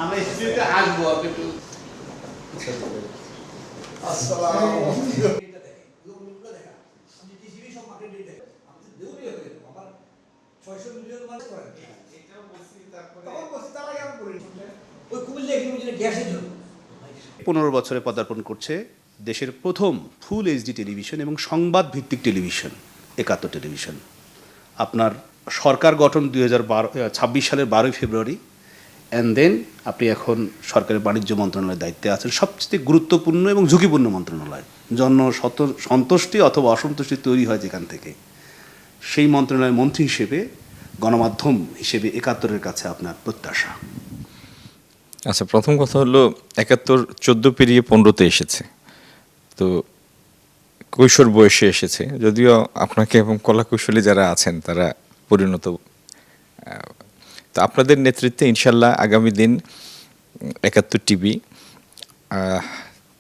আমরা স্টুডিওতে আসবো একটু। পনেরো বছরে পদার্পণ করছে দেশের প্রথম ফুল এইচডি টেলিভিশন এবং সংবাদ ভিত্তিক টেলিভিশন, একাত্তর টেলিভিশন। আপনার সরকার গঠন 2026 সালের 12 ফেব্রুয়ারি, অ্যান্ড দেন আপনি এখন সরকারের বাণিজ্য মন্ত্রণালয়ের দায়িত্বে আছেন, সবচেয়ে গুরুত্বপূর্ণ এবং ঝুঁকিপূর্ণ মন্ত্রণালয়। সন্তুষ্টি অথবা অসন্তুষ্টি তৈরি হয় যেখান থেকে, সেই মন্ত্রণালয়ের মন্ত্রী হিসেবে, গণমাধ্যম হিসেবে একাত্তরের কাছে আপনার প্রত্যাশা। আচ্ছা, প্রথম কথা হলো 71 14 পেরিয়ে 15-তে এসেছে, তো কৈশোর বয়সে এসেছে। যদিও আপনাকে এবং কলাকুশলী যারা আছেন তারা পরিণত, তো আপনাদের নেতৃত্বে ইনশাল্লাহ আগামী দিন 71 টিভি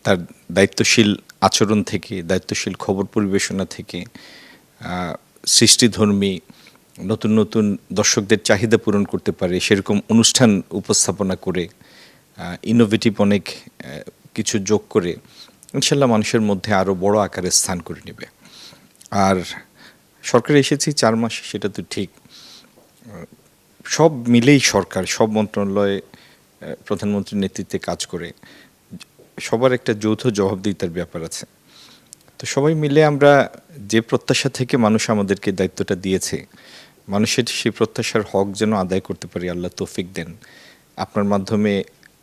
তার দায়িত্বশীল আচরণ থেকে, দায়িত্বশীল খবর পরিবেশনা থেকে, সৃষ্টিধর্মী নতুন নতুন দর্শকদের চাহিদা পূরণ করতে পারে সেরকম অনুষ্ঠান উপস্থাপনা করে, ইনোভেটিভ অনেক কিছু যোগ করে ইনশাল্লাহ মানুষের মধ্যে আরও বড় আকারে স্থান করে নেবে। আর সরকারে এসেছি 4 মাস, সেটা তো ঠিক। সব মিলেই সরকার, সব মন্ত্রণালয়ে প্রধানমন্ত্রীর নেতৃত্বে কাজ করে, সবার একটা যৌথ জবাবদিহিতার ব্যাপার আছে। তো সবাই মিলে আমরা যে প্রত্যাশা থেকে মানুষ আমাদেরকে দায়িত্বটা দিয়েছে, মানুষের সেই প্রত্যাশার হক যেন আদায় করতে পারি, আল্লাহ তৌফিক দেন। আপনার মাধ্যমে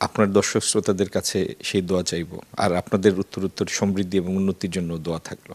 আপনার দর্শক শ্রোতাদের কাছে সেই দোয়া চাইব, আর আপনাদের উত্তরোত্তর সমৃদ্ধি এবং উন্নতির জন্য দোয়া থাকলো।